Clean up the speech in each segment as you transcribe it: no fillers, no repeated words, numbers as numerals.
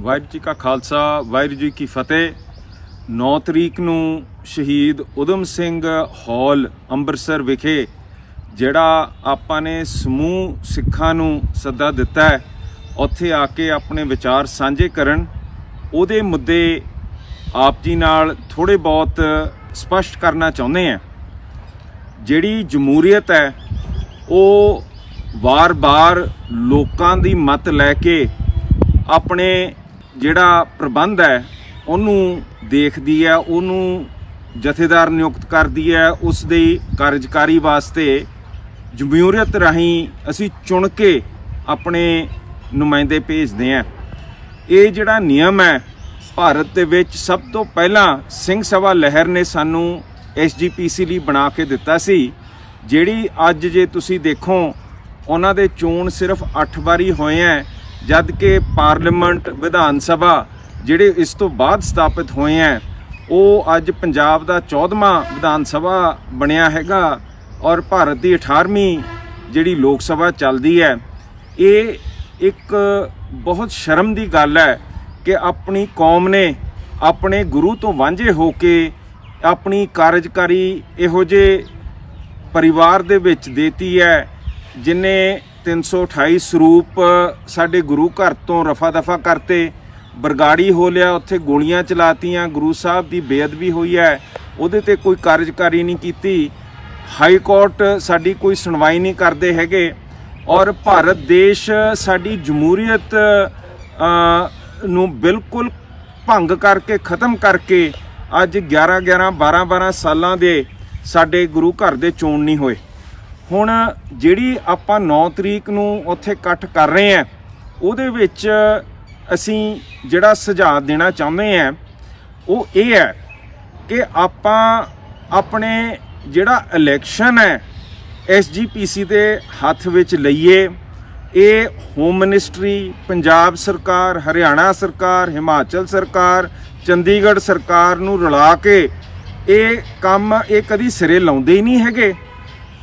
ਵਾਹਿਗੁਰੂ ਜੀ ਕਾ ਖਾਲਸਾ ਵਾਹਿਗੁਰੂ ਜੀ ਕੀ ਫਤਿਹ। 9 ਤਰੀਕ ਨੂੰ ਸ਼ਹੀਦ ਊਧਮ ਸਿੰਘ ਹਾਲ ਅੰਮ੍ਰਿਤਸਰ ਵਿਖੇ ਜਿਹੜਾ ਆਪਾਂ ਨੇ ਸਮੂਹ ਸਿੱਖਾਂ ਨੂੰ ਸੱਦਾ ਦਿੱਤਾ ਹੈ, ਉੱਥੇ ਆ ਕੇ ਆਪਣੇ ਵਿਚਾਰ ਸਾਂਝੇ ਕਰਨ। ਉਹਦੇ ਮੁੱਦੇ ਆਪ ਜੀ ਨਾਲ ਥੋੜ੍ਹੇ ਬਹੁਤ ਸਪਸ਼ਟ ਕਰਨਾ ਚਾਹੁੰਦੇ ਹਾਂ। ਜਿਹੜੀ ਜਮਹੂਰੀਅਤ ਹੈ ਉਹ ਵਾਰ-ਵਾਰ ਲੋਕਾਂ ਦੀ ਮਤ ਲੈ ਕੇ ਆਪਣੇ ਜਿਹੜਾ ਪ੍ਰਬੰਧ ਹੈ ਉਹਨੂੰ ਦੇਖਦੀ ਹੈ, ਉਹਨੂੰ ਜਥੇਦਾਰ ਨਿਯੁਕਤ ਕਰਦੀ ਹੈ। ਉਸ ਦੀ ਕਾਰਜਕਾਰੀ ਵਾਸਤੇ ਜਮਹੂਰੀਅਤ ਰਾਹੀਂ ਅਸੀਂ ਚੁਣ ਕੇ ਆਪਣੇ ਨੁਮਾਇੰਦੇ ਭੇਜਦੇ ਹਾਂ। ਇਹ ਜਿਹੜਾ ਨਿਯਮ ਹੈ ਭਾਰਤ ਦੇ ਵਿੱਚ ਸਭ ਤੋਂ ਪਹਿਲਾਂ ਸਿੰਘ ਸਭਾ ਲਹਿਰ ਨੇ ਸਾਨੂੰ SGPC ਲਈ ਬਣਾ ਕੇ ਦਿੱਤਾ ਸੀ। ਜਿਹੜੀ ਅੱਜ ਜੇ ਤੁਸੀਂ ਦੇਖੋ ਉਹਨਾਂ ਦੇ ਚੋਣ ਸਿਰਫ 8 ਵਾਰੀ ਹੋਏ ਹੈ, ਜਦ ਕਿ ਪਾਰਲੀਮੈਂਟ ਵਿਧਾਨ ਸਭਾ ਜਿਹੜੇ ਇਸ ਤੋਂ ਬਾਅਦ ਸਥਾਪਿਤ ਹੋਏ ਹੈ ਉਹ ਅੱਜ ਪੰਜਾਬ ਦਾ 14ਵਾਂ ਵਿਧਾਨ ਸਭਾ ਬਣਿਆ ਹੈਗਾ ਔਰ ਭਾਰਤ ਦੀ 18ਵੀਂ ਜਿਹੜੀ ਲੋਕ ਸਭਾ ਚੱਲਦੀ ਹੈ। ਇਹ ਇੱਕ ਬਹੁਤ ਸ਼ਰਮ ਦੀ ਗੱਲ ਹੈ ਕਿ ਆਪਣੀ ਕੌਮ ਨੇ ਆਪਣੇ ਗੁਰੂ ਤੋਂ ਵਾਂਝੇ ਹੋ ਕੇ ਆਪਣੀ ਕਾਰਜਕਾਰੀ ਇਹੋ ਜਿਹੇ ਪਰਿਵਾਰ ਦੇ ਵਿੱਚ ਦੇਤੀ ਹੈ ਜਿਨੇ 328 ਸਰੂਪ ਸਾਡੇ ਗੁਰੂ ਘਰ ਤੋਂ ਰਫਾ ਦਫਾ ਕਰਤੇ, ਬਰਗਾੜੀ ਹੋ ਲਿਆ, ਉੱਥੇ ਗੋਲੀਆਂ ਚਲਾਤੀਆਂ, ਗੁਰੂ ਸਾਹਿਬ ਦੀ ਬੇਅਦਬੀ ਹੋਈ ਹੈ, ਉਹਦੇ ਤੇ ਕੋਈ ਕਾਰਜਕਾਰੀ ਨਹੀਂ ਕੀਤੀ। ਹਾਈ ਕੋਰਟ ਸਾਡੀ ਕੋਈ ਸੁਣਵਾਈ ਨਹੀਂ ਕਰਦੇ ਹੈਗੇ ਔਰ ਭਾਰਤ ਦੇਸ਼ ਸਾਡੀ ਜਮਹੂਰੀਅਤ ਨੂੰ ਬਿਲਕੁਲ ਭੰਗ ਕਰਕੇ ਖ਼ਤਮ ਕਰਕੇ ਅੱਜ 11-11 12-12 ਸਾਲਾਂ ਦੇ ਸਾਡੇ ਗੁਰੂ ਘਰ ਦੇ ਚੋਣ ਨਹੀਂ ਹੋਏ। ਹੁਣ ਜਿਹੜੀ ਆਪਾਂ 9 ਤਰੀਕ ਨੂੰ ਉੱਥੇ ਇਕੱਠ ਕਰ ਰਹੇ ਹਾਂ ਉਹਦੇ ਵਿੱਚ ਅਸੀਂ ਜਿਹੜਾ ਸੁਝਾਅ ਦੇਣਾ ਚਾਹੁੰਦੇ ਹਾਂ ਉਹ ਇਹ ਹੈ ਕਿ ਆਪਾਂ ਆਪਣੇ ਜਿਹੜਾ ਇਲੈਕਸ਼ਨ ਹੈ SGPC ਦੇ ਹੱਥ ਵਿੱਚ ਲਈਏ। ਇਹ ਹੋਮ ਮਿਨਿਸਟਰੀ, ਪੰਜਾਬ ਸਰਕਾਰ, ਹਰਿਆਣਾ ਸਰਕਾਰ, ਹਿਮਾਚਲ ਸਰਕਾਰ, ਚੰਡੀਗੜ੍ਹ ਸਰਕਾਰ ਨੂੰ ਰਲਾ ਕੇ ਇਹ ਕੰਮ ਇਹ ਕਦੀ ਸਿਰੇ ਲਾਉਂਦੇ ਹੀ ਨਹੀਂ ਹੈਗੇ।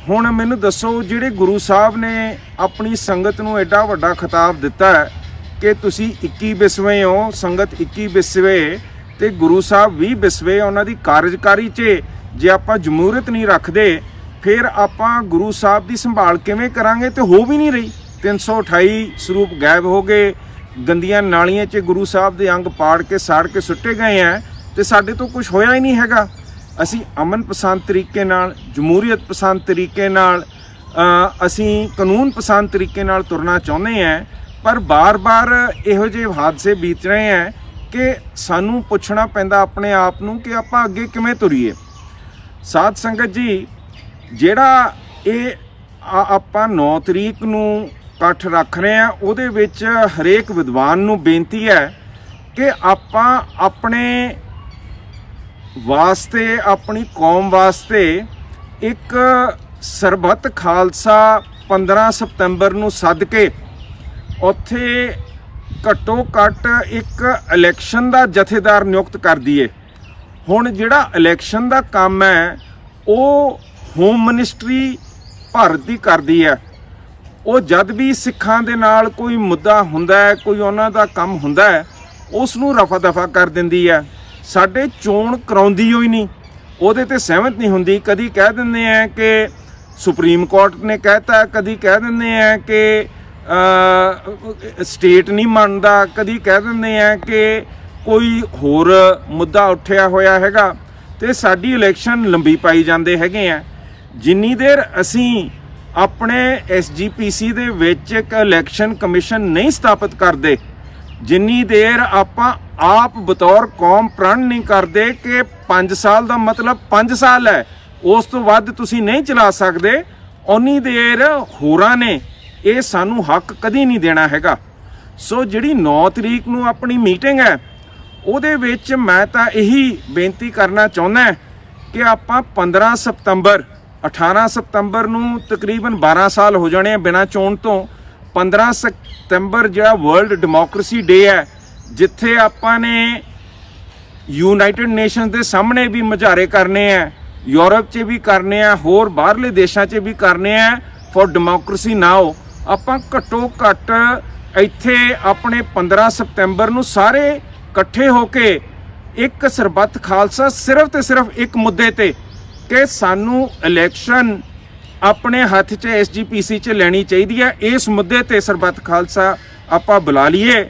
ਹੁਣ ਮੈਨੂੰ ਦੱਸੋ, ਜਿਹੜੇ ਗੁਰੂ ਸਾਹਿਬ ਨੇ ਆਪਣੀ ਸੰਗਤ ਨੂੰ ਐਡਾ ਵੱਡਾ ਖਿਤਾਬ ਦਿੱਤਾ ਹੈ ਕਿ ਤੁਸੀਂ 21 ਵਿਸਵੇ ਹੋ, ਸੰਗਤ 21 ਵਿਸਵੇ ਤੇ ਗੁਰੂ ਸਾਹਿਬ 20 ਵਿਸਵੇ, ਉਹਨਾਂ ਦੀ ਕਾਰਜਕਾਰੀ 'ਚ ਜੇ ਆਪਾਂ ਜਮਹੂਰੀਅਤ ਨਹੀਂ ਰੱਖਦੇ ਫਿਰ ਆਪਾਂ ਗੁਰੂ ਸਾਹਿਬ ਦੀ ਸੰਭਾਲ ਕਿਵੇਂ ਕਰਾਂਗੇ? ਤੇ ਹੋ ਵੀ ਨਹੀਂ ਰਹੀ। 328 ਸਰੂਪ ਗਾਇਬ ਹੋ ਗਏ, ਗੰਦੀਆਂ ਨਾਲੀਆਂ 'ਚ ਗੁਰੂ ਸਾਹਿਬ ਦੇ ਅੰਗ ਪਾੜ ਕੇ ਸਾੜ ਕੇ ਸੁੱਟੇ ਗਏ ਹੈ ਤੇ ਸਾਡੇ ਤੋਂ ਕੁਝ ਹੋਇਆ ਹੀ ਨਹੀਂ ਹੈਗਾ। ਅਸੀਂ ਅਮਨ ਪਸੰਦ ਤਰੀਕੇ ਨਾਲ, ਜਮਹੂਰੀਅਤ ਪਸੰਦ ਤਰੀਕੇ ਨਾਲ, ਅਸੀਂ ਕਾਨੂੰਨ ਪਸੰਦ ਤਰੀਕੇ ਨਾਲ ਤੁਰਨਾ ਚਾਹੁੰਦੇ ਹਾਂ, ਪਰ ਬਾਰ-ਬਾਰ ਇਹੋ ਜਿਹੇ ਹਾਦਸੇ ਬੀਤ ਰਹੇ ਹੈ ਕਿ ਸਾਨੂੰ ਪੁੱਛਣਾ ਪੈਂਦਾ ਆਪਣੇ ਆਪ ਨੂੰ ਕਿ ਆਪਾਂ ਅੱਗੇ ਕਿਵੇਂ ਤੁਰੀਏ। ਸਾਧ ਸੰਗਤ ਜੀ, ਜਿਹੜਾ ਇਹ ਆਪਾਂ 9 ਤਰੀਕ ਨੂੰ ਇਕੱਠ ਰੱਖ ਰਹੇ ਹਾਂ ਉਹਦੇ ਵਿੱਚ ਹਰੇਕ ਵਿਦਵਾਨ ਨੂੰ ਬੇਨਤੀ ਹੈ ਕਿ ਆਪਾਂ ਆਪਣੇ ਵਾਸਤੇ, ਆਪਣੀ ਕੌਮ ਵਾਸਤੇ ਇੱਕ ਸਰਬੱਤ ਖਾਲਸਾ 15 ਸਤੰਬਰ ਨੂੰ ਸੱਦ ਕੇ ਉੱਥੇ ਘੱਟੋ ਘੱਟ ਇੱਕ ਇਲੈਕਸ਼ਨ ਦਾ ਜਥੇਦਾਰ ਨਿਯੁਕਤ ਕਰ ਦਈਏ। ਹੁਣ ਜਿਹੜਾ ਇਲੈਕਸ਼ਨ ਦਾ ਕੰਮ ਹੈ ਉਹ ਹੋਮ ਮਿਨਿਸਟਰੀ ਭਾਰਤ ਦੀ ਕਰਦੀ ਹੈ। ਉਹ ਜਦ ਵੀ ਸਿੱਖਾਂ ਦੇ ਨਾਲ ਕੋਈ ਮੁੱਦਾ ਹੁੰਦਾ ਹੈ, ਕੋਈ ਉਹਨਾਂ ਦਾ ਕੰਮ ਹੁੰਦਾ ਹੈ, ਉਸ ਨੂੰ ਰਫਾ ਦਫਾ ਕਰ ਦਿੰਦੀ ਹੈ। ਸਾਡੇ ਚੋਣ ਕਰਾਉਂਦੀ ਹੋਈ ਨਹੀਂ, ਉਹਦੇ ਤੇ ਸਹਿਮਤ ਨਹੀਂ ਹੁੰਦੀ। ਕਦੀ ਕਹਿ ਦਿੰਦੇ ਆ ਕਿ ਸੁਪਰੀਮ ਕੋਰਟ ਨੇ ਕਹਿਤਾ, ਕਦੀ ਕਹਿ ਦਿੰਦੇ ਆ ਕਿ ਸਟੇਟ ਨਹੀਂ ਮੰਨਦਾ, ਕਦੀ ਕਹਿ ਦਿੰਦੇ ਆ ਕਿ ਕੋਈ ਹੋਰ ਮੁੱਦਾ ਉੱਠਿਆ ਹੋਇਆ ਹੈਗਾ ਤੇ ਸਾਡੀ ਇਲੈਕਸ਼ਨ ਲੰਬੀ ਪਾਈ ਜਾਂਦੇ ਹੈਗੇ ਆ। ਜਿੰਨੀ ਦੇਰ ਅਸੀਂ ਆਪਣੇ SGPC ਦੇ ਵਿੱਚ ਇੱਕ ਇਲੈਕਸ਼ਨ ਕਮਿਸ਼ਨ ਨਹੀਂ ਸਥਾਪਿਤ ਕਰਦੇ, ਜਿੰਨੀ ਦੇਰ ਆਪਾਂ ਆਪ ਬਤੌਰ ਕੌਮ ਪ੍ਰਣ ਨਹੀਂ ਕਰਦੇ ਕਿ 5 ਸਾਲ ਦਾ ਮਤਲਬ 5 ਸਾਲ ਹੈ, ਉਸ ਤੋਂ ਵੱਧ ਤੁਸੀਂ ਨਹੀਂ ਚਲਾ ਸਕਦੇ, ਉਨੀ ਦੇਰ ਹੋਰਾਂ ਨੇ ਇਹ ਸਾਨੂੰ ਹੱਕ ਕਦੀ ਨਹੀਂ ਦੇਣਾ ਹੈਗਾ। ਸੋ ਜਿਹੜੀ 9 ਤਰੀਕ ਨੂੰ ਆਪਣੀ ਮੀਟਿੰਗ ਹੈ ਉਹਦੇ ਵਿੱਚ ਮੈਂ ਤਾਂ ਇਹੀ ਬੇਨਤੀ ਕਰਨਾ ਚਾਹੁੰਦਾ ਕਿ ਆਪਾਂ 15 ਸਤੰਬਰ 18 ਸਤੰਬਰ ਨੂੰ ਤਕਰੀਬਨ 12 ਸਾਲ ਹੋ ਜਾਣੇ ਆ ਬਿਨਾਂ ਚੋਣ ਤੋਂ। 15 ਸਤੰਬਰ ਜਿਹੜਾ ਵਰਲਡ ਡੈਮੋਕ੍ਰੇਸੀ ਡੇ ਹੈ, ਜਿੱਥੇ ਆਪਾਂ ਨੇ ਯੂਨਾਈਟਿਡ ਨੇਸ਼ਨਸ ਦੇ ਸਾਹਮਣੇ ਵੀ ਮੁਜ਼ਾਹਰੇ ਕਰਨੇ ਆ, ਯੂਰਪ 'ਚ ਵੀ ਕਰਨੇ ਆ, ਹੋਰ ਬਾਹਰਲੇ ਦੇਸ਼ਾਂ 'ਚ ਵੀ ਕਰਨੇ ਆ ਫॉर ਡੈਮੋਕ੍ਰੇਸੀ ਨਾਓ। ਆਪਾਂ ਘੱਟੋ ਘੱਟ ਇੱਥੇ ਆਪਣੇ 15 ਸਤੰਬਰ ਨੂੰ ਸਾਰੇ ਇਕੱਠੇ ਹੋ ਕੇ ਇੱਕ ਸਰਬੱਤ ਖਾਲਸਾ ਸਿਰਫ ਤੇ ਸਿਰਫ ਇੱਕ ਮੁੱਦੇ ਤੇ ਕਿ ਸਾਨੂੰ ਇਲੈਕਸ਼ਨ ਆਪਣੇ ਹੱਥ 'ਚ SGPC 'ਚ ਲੈਣੀ ਚਾਹੀਦੀ ਹੈ। ਇਸ ਮੁੱਦੇ ਤੇ ਸਰਬੱਤ ਖਾਲਸਾ ਆਪਾਂ ਬੁਲਾ ਲਈਏ,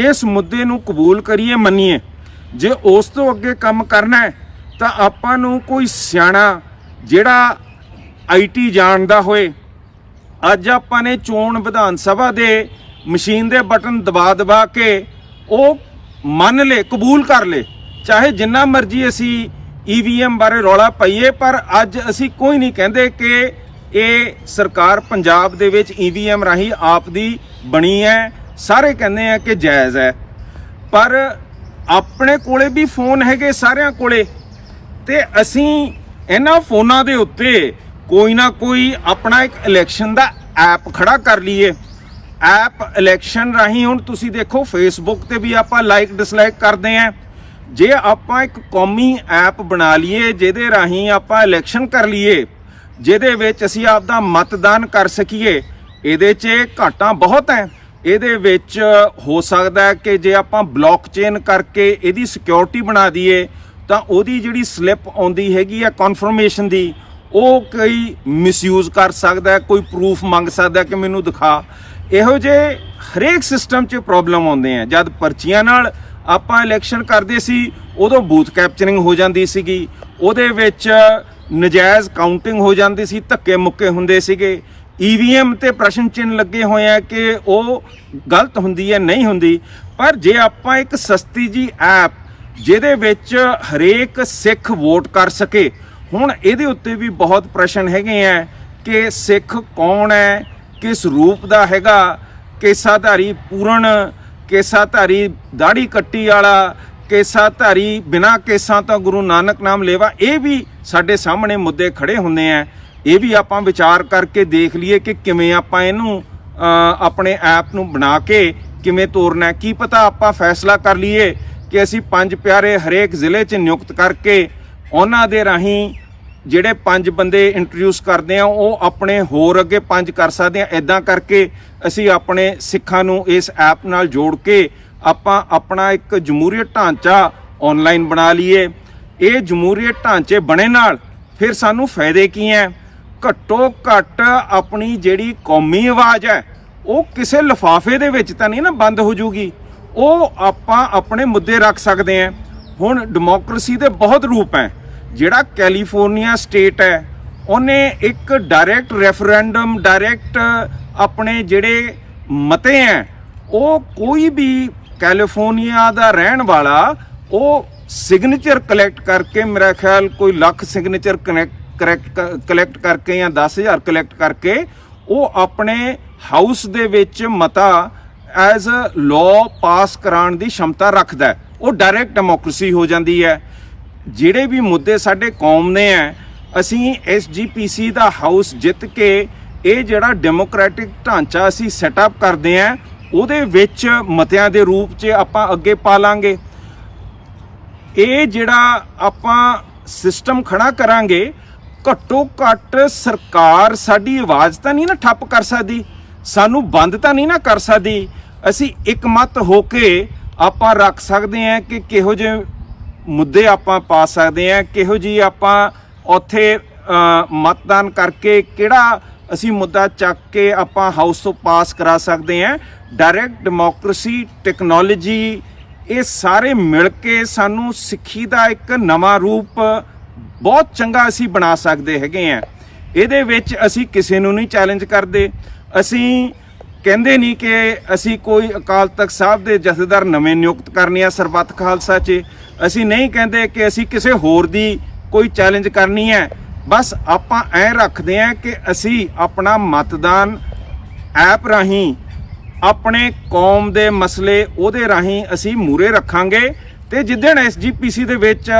ਇਸ ਮੁੱਦੇ ਨੂੰ ਕਬੂਲ ਕਰੀਏ, ਮੰਨੀਏ। ਜੇ ਉਸ ਤੋਂ ਅੱਗੇ ਕੰਮ ਕਰਨਾ ਹੈ ਤਾਂ ਆਪਾਂ ਨੂੰ ਕੋਈ ਸਿਆਣਾ ਜਿਹੜਾ IT ਜਾਣਦਾ ਹੋਏ, ਅੱਜ ਆਪਾਂ ਨੇ ਚੋਣ ਵਿਧਾਨ ਸਭਾ ਦੇ ਮਸ਼ੀਨ ਦੇ ਬਟਨ ਦਬਾ ਕੇ ਉਹ ਮੰਨ ਲੇ, ਕਬੂਲ ਕਰ ਲੇ, ਚਾਹੇ ਜਿੰਨਾ ਮਰਜ਼ੀ ਅਸੀਂ EVM ਬਾਰੇ ਰੌਲਾ ਪਾਈਏ, ਪਰ ਅੱਜ ਅਸੀਂ ਕੋਈ ਨਹੀਂ ਕਹਿੰਦੇ ਕਿ ਇਹ ਸਰਕਾਰ ਪੰਜਾਬ ਦੇ ਵਿੱਚ EVM ਰਾਹੀਂ ਆਪ ਦੀ ਬਣੀ ਹੈ। ਸਾਰੇ ਕਹਿੰਦੇ ਆ ਕਿ ਜਾਇਜ਼ ਹੈ, ਪਰ ਆਪਣੇ ਕੋਲੇ ਵੀ ਫੋਨ ਹੈਗੇ ਸਾਰਿਆਂ ਕੋਲੇ, ਤੇ ਅਸੀਂ ਇਹਨਾਂ ਫੋਨਾਂ ਦੇ ਉੱਤੇ ਕੋਈ ਨਾ ਕੋਈ ਆਪਣਾ ਇੱਕ ਇਲੈਕਸ਼ਨ ਦਾ ਐਪ ਖੜਾ ਕਰ ਲਈਏ। ਐਪ ਇਲੈਕਸ਼ਨ ਰਾਹੀਂ, ਹੁਣ ਤੁਸੀਂ ਦੇਖੋ ਫੇਸਬੁੱਕ ਤੇ ਵੀ ਆਪਾਂ ਲਾਈਕ ਡਿਸਲਾਈਕ ਕਰਦੇ ਆਂ, ਜੇ ਆਪਾਂ ਇੱਕ ਕੌਮੀ ਐਪ ਬਣਾ ਲਈਏ ਜਿਹਦੇ ਰਾਹੀਂ ਆਪਾਂ ਇਲੈਕਸ਼ਨ ਕਰ ਲਈਏ, ਜਿਹਦੇ ਵਿੱਚ ਅਸੀਂ ਆਪਦਾ ਮਤਦਾਨ ਕਰ ਸਕੀਏ, ਇਹਦੇ 'ਚ ਘਾਟਾਂ ਬਹੁਤ ਹੈ। ਇਹਦੇ ਵਿੱਚ ਹੋ ਸਕਦਾ ਹੈ ਕਿ ਜੇ ਆਪਾਂ ਬਲੌਕਚੇਨ ਕਰਕੇ ਇਹਦੀ ਸਿਕਿਉਰਿਟੀ ਬਣਾ ਦਈਏ ਤਾਂ ਉਹਦੀ ਜਿਹੜੀ ਸਲਿੱਪ ਆਉਂਦੀ ਹੈਗੀ ਆ ਕਨਫਰਮੇਸ਼ਨ ਦੀ, ਉਹ ਕੋਈ ਮਿਸਯੂਜ਼ ਕਰ ਸਕਦਾ, ਕੋਈ ਪ੍ਰੂਫ ਮੰਗ ਸਕਦਾ ਕਿ ਮੈਨੂੰ ਦਿਖਾ। ਇਹੋ ਜਿਹੇ ਹਰੇਕ ਸਿਸਟਮ 'ਚ ਪ੍ਰੋਬਲਮ ਆਉਂਦੇ ਆ। ਜਦ ਪਰਚੀਆਂ ਨਾਲ ਆਪਾਂ ਇਲੈਕਸ਼ਨ ਕਰਦੇ ਸੀ ਉਦੋਂ ਬੂਥ ਕੈਪਚਰਿੰਗ ਹੋ ਜਾਂਦੀ ਸੀਗੀ, ਉਹਦੇ ਵਿੱਚ ਨਜਾਇਜ਼ ਕਾਊਂਟਿੰਗ ਹੋ ਜਾਂਦੀ ਸੀ, ਧੱਕੇ ਮੁੱਕੇ ਹੁੰਦੇ ਸੀਗੇ। EVM ਤੇ ਪ੍ਰਸ਼ਨ ਚਿੰਨ੍ਹ ਲੱਗੇ ਹੋਏ ਆ ਕਿ ਉਹ ਗਲਤ ਹੁੰਦੀ ਹੈ, ਨਹੀਂ ਹੁੰਦੀ। ਪਰ ਜੇ ਆਪਾਂ ਇੱਕ ਸਸਤੀ ਜੀ ਐਪ ਜਿਹਦੇ ਵਿੱਚ ਹਰੇਕ ਸਿੱਖ ਵੋਟ ਕਰ ਸਕੇ, ਹੁਣ ਇਹਦੇ ਉੱਤੇ ਵੀ ਬਹੁਤ ਪ੍ਰਸ਼ਨ ਹੈਗੇ ਆ ਕਿ ਸਿੱਖ ਕੌਣ ਹੈ, ਕਿਸ ਰੂਪ ਦਾ ਹੈਗਾ, ਕੇਸਾਧਾਰੀ ਪੂਰਨ, ਕੇਸਾਧਾਰੀ ਦਾੜੀ ਕੱਟੀ ਵਾਲਾ, ਕੇਸਾਧਾਰੀ ਬਿਨਾਂ ਕੇਸਾਂ ਤੋਂ ਗੁਰੂ ਨਾਨਕ ਨਾਮ ਲੇਵਾ। ਇਹ ਵੀ ਸਾਡੇ ਸਾਹਮਣੇ ਮੁੱਦੇ ਖੜੇ ਹੁੰਦੇ ਆ। ਇਹ ਵੀ ਆਪਾਂ ਵਿਚਾਰ ਕਰਕੇ ਦੇਖ ਲਈਏ ਕਿ ਕਿਵੇਂ ਆਪਾਂ ਇਹਨੂੰ ਆਪਣੇ ਐਪ ਨੂੰ ਬਣਾ ਕੇ ਕਿਵੇਂ ਤੋਰਨਾ। ਕੀ ਪਤਾ ਆਪਾਂ ਫੈਸਲਾ ਕਰ ਲਈਏ ਕਿ ਅਸੀਂ 5 ਪਿਆਰੇ ਹਰੇਕ ਜ਼ਿਲ੍ਹੇ 'ਚ ਨਿਯੁਕਤ ਕਰਕੇ ਉਹਨਾਂ ਦੇ ਰਾਹੀਂ ਜਿਹੜੇ 5 ਬੰਦੇ ਇੰਟਰੋਡਿਊਸ ਕਰਦੇ ਆ ਉਹ ਆਪਣੇ ਹੋਰ ਅੱਗੇ 5 ਕਰ ਸਕਦੇ ਆ। ਇਦਾਂ ਕਰਕੇ ਅਸੀਂ ਆਪਣੇ ਸਿੱਖਾਂ ਨੂੰ ਇਸ ਐਪ ਨਾਲ ਜੋੜ ਕੇ ਆਪਾਂ ਆਪਣਾ ਇੱਕ ਜਮਹੂਰੀਅਤ ਢਾਂਚਾ ਆਨਲਾਈਨ ਬਣਾ ਲਈਏ। ਇਹ ਜਮਹੂਰੀਅਤ ਢਾਂਚੇ ਬਣੇ ਨਾਲ ਫਿਰ ਸਾਨੂੰ ਫਾਇਦੇ ਕੀ ਹੈ? ਘੱਟੋ ਘੱਟ ਆਪਣੀ ਜਿਹੜੀ ਕੌਮੀ ਆਵਾਜ਼ ਹੈ ਉਹ ਕਿਸੇ ਲਿਫਾਫੇ ਦੇ ਵਿੱਚ ਤਾਂ ਨਹੀਂ ਨਾ ਬੰਦ ਹੋ ਜੂਗੀ, ਉਹ ਆਪਾਂ ਆਪਣੇ ਮੁੱਦੇ ਰੱਖ ਸਕਦੇ ਹਾਂ। ਹੁਣ ਡੈਮੋਕ੍ਰੇਸੀ ਦੇ ਬਹੁਤ ਰੂਪ ਹੈ। ਜਿਹੜਾ ਕੈਲੀਫੋਰਨੀਆ ਸਟੇਟ ਹੈ ਉਹਨੇ ਇੱਕ ਡਾਇਰੈਕਟ ਰੈਫਰੈਂਡਮ, ਡਾਇਰੈਕਟ ਆਪਣੇ ਜਿਹੜੇ ਮਤੇ ਹੈ, ਉਹ ਕੋਈ ਵੀ ਕੈਲੀਫੋਰਨੀਆ ਦਾ ਰਹਿਣ ਵਾਲਾ ਉਹ ਸਿਗਨੇਚਰ ਕਲੈਕਟ ਕਰਕੇ, ਮੇਰਾ ਖਿਆਲ ਕੋਈ ਲੱਖ ਸਿਗਨੇਚਰ ਕਲੈਕਟ ਕਰਕੇ ਜਾਂ 10,000 ਕਲੈਕਟ ਕਰਕੇ ਉਹ ਆਪਣੇ ਹਾਊਸ ਦੇ ਵਿੱਚ ਮਤਾ ਐਜ਼ ਅ ਲਾਅ ਪਾਸ ਕਰਾਉਣ ਦੀ ਸ਼ਮਤਾ ਰੱਖਦਾ। ਉਹ ਡਾਇਰੈਕਟ ਡੈਮੋਕ੍ਰੇਸੀ ਹੋ ਜਾਂਦੀ ਹੈ। ਜਿਹੜੇ ਵੀ ਮੁੱਦੇ ਸਾਡੇ ਕੌਮ ਨੇ ਹੈ, ਅਸੀਂ SGPC ਦਾ ਹਾਊਸ ਜਿੱਤ ਕੇ ਇਹ ਜਿਹੜਾ ਡੈਮੋਕ੍ਰੈਟਿਕ ਢਾਂਚਾ ਅਸੀਂ ਸੈਟਅਪ ਕਰਦੇ ਹਾਂ ਉਹਦੇ ਵਿੱਚ ਮਤਿਆਂ ਦੇ ਰੂਪ 'ਚ ਆਪਾਂ ਅੱਗੇ ਪਾ ਲਾਂਗੇ। ਇਹ ਜਿਹੜਾ ਆਪਾਂ ਸਿਸਟਮ ਖੜਾ ਕਰਾਂਗੇ, ਘੱਟੋ ਘੱਟ ਸਰਕਾਰ ਸਾਡੀ ਆਵਾਜ਼ ਤਾਂ ਨਹੀਂ ਨਾ ਠੱਪ ਕਰ ਸਕਦੀ, ਸਾਨੂੰ ਬੰਦ ਤਾਂ ਨਹੀਂ ਨਾ ਕਰ ਸਕਦੀ। ਅਸੀਂ ਇੱਕ ਮਤ ਹੋ ਕੇ ਆਪਾਂ ਰੱਖ ਸਕਦੇ ਹਾਂ ਕਿ ਕਿਹੋ ਜਿਹੇ ਮੁੱਦੇ ਆਪਾਂ ਪਾ ਸਕਦੇ ਹਾਂ, ਕਿਹੋ ਜਿਹੀ ਆਪਾਂ ਉੱਥੇ ਮਤਦਾਨ ਕਰਕੇ ਕਿਹੜਾ ਅਸੀਂ ਮੁੱਦਾ ਚੱਕ ਕੇ ਆਪਾਂ ਹਾਊਸ ਤੋਂ ਪਾਸ ਕਰਾ ਸਕਦੇ ਹਾਂ। ਡਾਇਰੈਕਟ ਡੈਮੋਕ੍ਰੇਸੀ, ਟੈਕਨੋਲੋਜੀ, ਇਹ ਸਾਰੇ ਮਿਲ ਕੇ ਸਾਨੂੰ ਸਿੱਖੀ ਦਾ ਇੱਕ ਨਵਾਂ ਰੂਪ ਬਹੁਤ ਚੰਗਾ ਅਸੀਂ ਬਣਾ ਸਕਦੇ ਹੈਗੇ ਆ। ਇਹਦੇ ਵਿੱਚ ਅਸੀਂ ਕਿਸੇ ਨੂੰ ਨਹੀਂ ਚੈਲੰਜ ਕਰਦੇ। ਅਸੀਂ ਕਹਿੰਦੇ ਨਹੀਂ ਕਿ ਅਸੀਂ ਕੋਈ ਅਕਾਲ ਤਖਤ ਸਾਹਿਬ ਦੇ ਜਥੇਦਾਰ ਨਵੇਂ ਨਿਯੁਕਤ ਕਰਨੇ ਆ ਸਰਬੱਤ ਖਾਲਸਾ 'ਚ। ਅਸੀਂ ਨਹੀਂ ਕਹਿੰਦੇ ਕਿ ਅਸੀਂ ਕਿਸੇ ਹੋਰ ਦੀ ਕੋਈ ਚੈਲੰਜ ਕਰਨੀ ਹੈ। ਬਸ ਆਪਾਂ ਐਂ ਰੱਖਦੇ ਹਾਂ ਕਿ ਅਸੀਂ ਆਪਣਾ ਮਤਦਾਨ ਐਪ ਰਾਹੀਂ ਆਪਣੇ ਕੌਮ ਦੇ ਮਸਲੇ ਉਹਦੇ ਰਾਹੀਂ ਅਸੀਂ ਮੂਰੇ ਰੱਖਾਂਗੇ, ਤੇ ਜਿੱਦਣ SGPC ਦੇ ਵਿੱਚ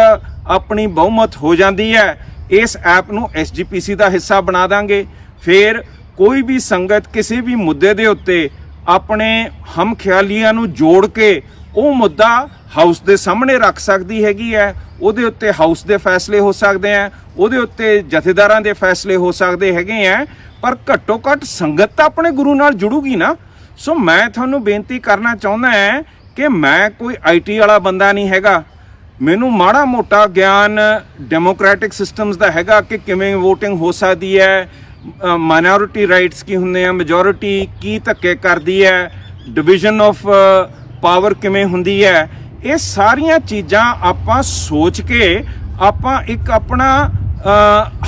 ਆਪਣੀ ਬਹੁਮਤ ਹੋ ਜਾਂਦੀ ਹੈ ਇਸ ਐਪ ਨੂੰ SGPC ਦਾ ਹਿੱਸਾ ਬਣਾ ਦਾਂਗੇ। ਫਿਰ ਕੋਈ ਵੀ ਸੰਗਤ ਕਿਸੇ ਵੀ ਮੁੱਦੇ ਦੇ ਉੱਤੇ ਆਪਣੇ ਹਮਖਿਆਲੀਆਂ ਨੂੰ ਜੋੜ ਕੇ ਉਹ ਮੁੱਦਾ ਹਾਊਸ ਦੇ ਸਾਹਮਣੇ ਰੱਖ ਸਕਦੀ ਹੈਗੀ ਹੈ। ਉਹਦੇ ਉੱਤੇ ਹਾਊਸ ਦੇ ਫੈਸਲੇ ਹੋ ਸਕਦੇ ਆ, ਉਹਦੇ ਉੱਤੇ ਜਥੇਦਾਰਾਂ ਦੇ ਫੈਸਲੇ ਹੋ ਸਕਦੇ ਹੈਗੇ ਆ। ਪਰ ਘੱਟੋ ਘੱਟ ਸੰਗਤ ਤਾਂ ਆਪਣੇ ਗੁਰੂ ਨਾਲ ਜੁੜੂਗੀ ਨਾ। ਸੋ ਮੈਂ ਤੁਹਾਨੂੰ ਬੇਨਤੀ ਕਰਨਾ ਚਾਹੁੰਦਾ ਹਾਂ ਕਿ ਮੈਂ ਕੋਈ IT ਵਾਲਾ ਬੰਦਾ ਨਹੀਂ ਹੈਗਾ। ਮੈਨੂੰ ਮਾੜਾ ਮੋਟਾ ਗਿਆਨ ਡੈਮੋਕ੍ਰੈਟਿਕ ਸਿਸਟਮਸ ਦਾ ਹੈਗਾ ਕਿ ਕਿਵੇਂ VOTING ਹੋ ਸਕਦੀ ਹੈ, ਮਾਈਨੋਰਿਟੀ ਰਾਈਟਸ ਕੀ ਹੁੰਦੇ ਆ, ਮੈਜੋਰਿਟੀ ਕੀ ਧੱਕੇ ਕਰਦੀ ਹੈ, ਡਿਵੀਜ਼ਨ ਆਫ ਪਾਵਰ ਕਿਵੇਂ ਹੁੰਦੀ ਹੈ। ਇਹ ਸਾਰੀਆਂ ਚੀਜ਼ਾਂ ਆਪਾਂ ਸੋਚ ਕੇ ਆਪਾਂ ਇੱਕ ਆਪਣਾ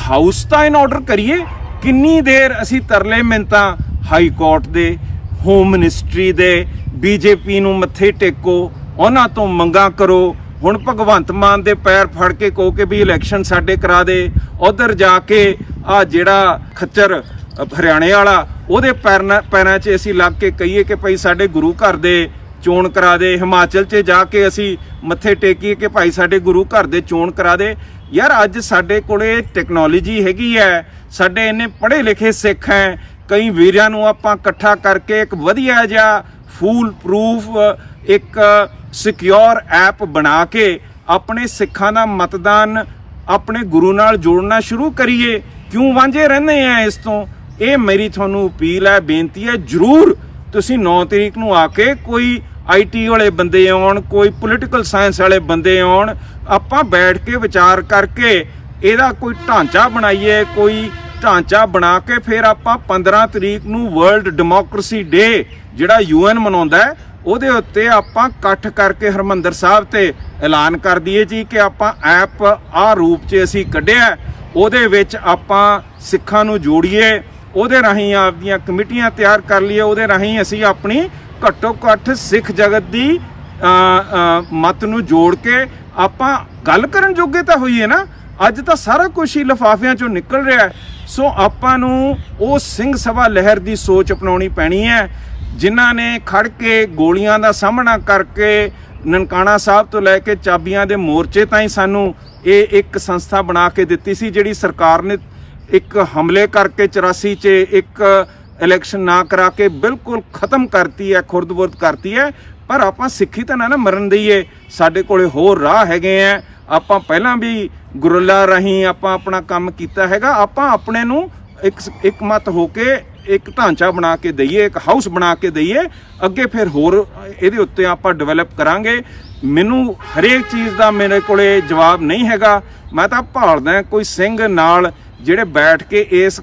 ਹਾਊਸ ਤਾਂ ਇਨ ਆਰਡਰ ਕਰੀਏ। ਕਿੰਨੀ ਦੇਰ ਅਸੀਂ ਤਰਲੇ ਮਿੰਨਤਾਂ ਹਾਈ ਕੋਰਟ ਦੇ, ਹੋਮ ਮਿਨਿਸਟਰੀ ਦੇ, BJP ਨੂੰ ਮੱਥੇ ਟੇਕੋ, ਉਹਨਾਂ ਤੋਂ ਮੰਗਾਂ ਕਰੋ। ਹੁਣ ਭਗਵੰਤ ਮਾਨ ਦੇ ਪੈਰ ਫੜ ਕੇ ਕਹੋ ਕਿ ਵੀ ਇਲੈਕਸ਼ਨ ਸਾਡੇ ਕਰਾ ਦੇ, ਉਧਰ ਜਾ ਕੇ ਆ ਜਿਹੜਾ ਖੱਚਰ ਹਰਿਆਣੇ ਵਾਲਾ ਉਹਦੇ ਪੈਰਾਂ 'ਚ ਅਸੀਂ ਲੱਗ ਕੇ ਕਹੀਏ ਕਿ ਭਾਈ ਸਾਡੇ ਗੁਰੂ ਘਰ ਦੇ ਚੋਣ ਕਰਾ ਦੇ। ਹਿਮਾਚਲ 'ਚ ਜਾ ਕੇ ਅਸੀਂ ਮੱਥੇ ਟੇਕੀਏ ਕਿ ਭਾਈ ਸਾਡੇ ਗੁਰੂ ਘਰ ਦੇ ਚੋਣ ਕਰਾ ਦੇ। ਯਾਰ ਅੱਜ ਸਾਡੇ ਕੋਲੇ ਟੈਕਨੋਲੋਜੀ ਹੈਗੀ ਹੈ, ਸਾਡੇ ਇੰਨੇ ਪੜ੍ਹੇ ਲਿਖੇ ਸਿੱਖ ਹੈ, ਕਈ ਵੀਰਾਂ ਨੂੰ ਆਪਾਂ ਇਕੱਠਾ ਕਰਕੇ ਇੱਕ ਵਧੀਆ ਜਿਹਾ ਫੂਲ ਪ੍ਰੂਫ ਇੱਕ ਸਿਕਿਉਰ ਐਪ ਬਣਾ ਕੇ ਆਪਣੇ ਸਿੱਖਾਂ ਦਾ ਮਤਦਾਨ ਆਪਣੇ ਗੁਰੂ ਨਾਲ ਜੋੜਨਾ ਸ਼ੁਰੂ ਕਰੀਏ। ਕਿਉਂ ਵਾਂਝੇ ਰਹਿੰਦੇ ਆ ਇਸ ਤੋਂ? ਇਹ ਮੇਰੀ ਤੁਹਾਨੂੰ ਅਪੀਲ ਹੈ, ਬੇਨਤੀ ਹੈ। ਜ਼ਰੂਰ ਤੁਸੀਂ 9 ਤਰੀਕ ਨੂੰ ਆ ਕੇ ਕੋਈ IT ਵਾਲੇ ਬੰਦੇ ਆਉਣ, ਕੋਈ ਪੋਲੀਟੀਕਲ ਸਾਇੰਸ ਵਾਲੇ ਬੰਦੇ ਆਉਣ, ਆਪਾਂ ਬੈਠ ਕੇ ਵਿਚਾਰ ਕਰਕੇ ਇਹਦਾ ਕੋਈ ਢਾਂਚਾ ਬਣਾਈਏ। ਕੋਈ ਢਾਂਚਾ ਬਣਾ ਕੇ ਫਿਰ ਆਪਾਂ 15 ਤਰੀਕ ਨੂੰ ਵਰਲਡ ਡੈਮੋਕ੍ਰੇਸੀ ਡੇ ਜਿਹੜਾ UN ਮਨਾਉਂਦਾ ਹੈ, ਉਹਦੇ ਉੱਤੇ ਆਪਾਂ ਇਕੱਠ ਕਰਕੇ ਹਰਿਮੰਦਰ ਸਾਹਿਬ ਤੇ ਐਲਾਨ ਕਰ ਦਈਏ ਜੀ ਕਿ ਆਪਾਂ ਐਪ ਆਹ ਰੂਪ 'ਚ ਅਸੀਂ ਕੱਢਿਆ। ਉਹਦੇ ਵਿੱਚ ਆਪਾਂ ਸਿੱਖਾਂ ਨੂੰ ਜੋੜੀਏ, ਉਹਦੇ ਰਾਹੀਂ ਆਪਦੀਆਂ ਕਮੇਟੀਆਂ ਤਿਆਰ ਕਰ ਲਈਏ, ਉਹਦੇ ਰਾਹੀਂ ਅਸੀਂ ਆਪਣੀ ਘੱਟੋ ਘੱਟ ਸਿੱਖ ਜਗਤ ਦੀ ਮਤ ਨੂੰ ਜੋੜ ਕੇ ਆਪਾਂ ਗੱਲ ਕਰਨ ਜੋਗੇ ਤਾਂ ਹੋਈਏ ਨਾ। ਅੱਜ ਤਾਂ ਸਾਰਾ ਕੁਝ ਹੀ ਲਿਫਾਫਿਆਂ 'ਚੋਂ ਨਿਕਲ ਰਿਹਾ। ਸੋ ਆਪਾਂ ਨੂੰ ਉਹ ਸਿੰਘ ਸਭਾ ਲਹਿਰ ਦੀ ਸੋਚ ਅਪਣਾਉਣੀ ਪੈਣੀ ਹੈ, ਜਿਨ੍ਹਾਂ ਨੇ ਖੜ ਕੇ ਗੋਲੀਆਂ ਦਾ ਸਾਹਮਣਾ ਕਰਕੇ ਨਨਕਾਣਾ ਸਾਹਿਬ ਤੋਂ ਲੈ ਕੇ ਚਾਬੀਆਂ ਦੇ ਮੋਰਚੇ ਤਾਈਂ ਸਾਨੂੰ ਇਹ ਇੱਕ ਸੰਸਥਾ ਬਣਾ ਕੇ ਦਿੱਤੀ ਸੀ, ਜਿਹੜੀ ਸਰਕਾਰ ਨੇ ਇੱਕ ਹਮਲੇ ਕਰਕੇ 84 'ਚ ਇੱਕ ਇਲੈਕਸ਼ਨ ਨਾ ਕਰਾ ਕੇ ਬਿਲਕੁਲ ਖਤਮ ਕਰਤੀ ਹੈ, ਖੁਰਦ-ਬੁਰਦ ਕਰਤੀ ਹੈ। ਪਰ ਆਪਾਂ ਸਿੱਖੀ ਤਾਂ ਨਾ ਮਰਨ ਦਈਏ, ਸਾਡੇ ਕੋਲੇ ਹੋਰ ਰਾਹ ਹੈਗੇ ਆ। ਆਪਾਂ ਪਹਿਲਾਂ ਵੀ ਗੁਰਲਾ ਰਾਹੀਂ ਆਪਾਂ ਆਪਣਾ ਕੰਮ ਕੀਤਾ ਹੈਗਾ। ਆਪਾਂ ਆਪਣੇ ਨੂੰ ਇੱਕ ਮਤ ਹੋ ਕੇ ਇੱਕ ਢਾਂਚਾ ਬਣਾ ਕੇ ਦਈਏ, ਇੱਕ ਹਾਊਸ ਬਣਾ ਕੇ ਦਈਏ। ਅੱਗੇ ਫਿਰ ਹੋਰ ਇਹਦੇ ਉੱਤੇ ਆਪਾਂ ਡਿਵੈਲਪ ਕਰਾਂਗੇ। ਮੈਨੂੰ ਹਰੇਕ ਚੀਜ਼ ਦਾ ਮੇਰੇ ਕੋਲੇ ਜਵਾਬ ਨਹੀਂ ਹੈਗਾ। ਮੈਂ ਤਾਂ ਭਾਲਦਾ ਕੋਈ ਸਿੰਘ ਨਾਲ ਜਿਹੜੇ ਬੈਠ ਕੇ ਇਸ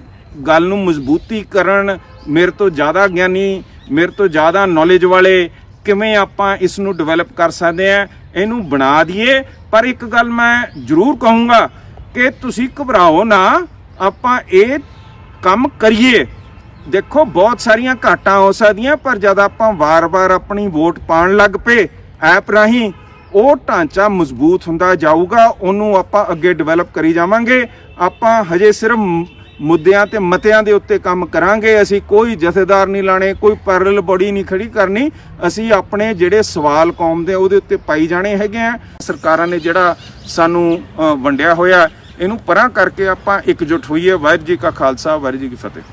ਗੱਲ ਨੂੰ ਮਜ਼ਬੂਤੀ ਕਰਨ। ਮੇਰੇ ਤੋਂ ਜ਼ਿਆਦਾ ਗਿਆਨੀ, ਮੇਰੇ ਤੋਂ ਜ਼ਿਆਦਾ ਨੌਲੇਜ ਵਾਲੇ ਕਿਵੇਂ ਆਪਾਂ ਇਸ ਨੂੰ ਡਿਵੈਲਪ ਕਰ ਸਕਦੇ ਹਾਂ, ਇਹਨੂੰ ਬਣਾ ਦਈਏ। ਪਰ ਇੱਕ ਗੱਲ ਮੈਂ ਜ਼ਰੂਰ ਕਹੂੰਗਾ ਕਿ ਤੁਸੀਂ ਘਬਰਾਓ ਨਾ, ਆਪਾਂ ਇਹ ਕੰਮ ਕਰੀਏ। ਦੇਖੋ ਬਹੁਤ ਸਾਰੀਆਂ ਘਾਟਾਂ ਹੋ ਸਕਦੀਆਂ, ਪਰ ਜਦ ਆਪਾਂ ਵਾਰ-ਵਾਰ ਆਪਣੀ ਵੋਟ ਪਾਉਣ ਲੱਗ ਪਏ ਐਪ ਰਾਹੀਂ, ਉਹ ਢਾਂਚਾ ਮਜ਼ਬੂਤ ਹੁੰਦਾ ਜਾਊਗਾ। ਉਹਨੂੰ ਆਪਾਂ ਅੱਗੇ ਡਿਵੈਲਪ ਕਰੀ ਜਾਵਾਂਗੇ। ਆਪਾਂ ਹਜੇ ਸਿਰਫ ਮੁੱਦਿਆਂ ਤੇ ਮਤਿਆਂ ਦੇ ਉੱਤੇ ਕੰਮ ਕਰਾਂਗੇ। ਅਸੀਂ ਕੋਈ ਜਥੇਦਾਰ ਨਹੀਂ ਲਾਣੇ, ਕੋਈ ਪੈਰਲਲ ਬੋਡੀ ਨਹੀਂ ਖੜੀ ਕਰਨੀ। ਅਸੀਂ ਆਪਣੇ ਜਿਹੜੇ ਸਵਾਲ ਕੌਮ ਦੇ ਉਹਦੇ ਉੱਤੇ ਪਾਈ ਜਾਣੇ ਹੈਗੇ ਆ। ਸਰਕਾਰਾਂ ਨੇ ਜਿਹੜਾ ਸਾਨੂੰ ਵੰਡਿਆ ਹੋਇਆ, ਇਹਨੂੰ ਪਰਾਂ ਕਰਕੇ ਆਪਾਂ ਇਕਜੁੱਟ ਹੋਈਏ। ਵਾਹਿਗੁਰੂ ਜੀ ਕਾ ਖਾਲਸਾ, ਵਾਹਿਗੁਰੂ ਜੀ ਕੀ ਫਤਿਹ।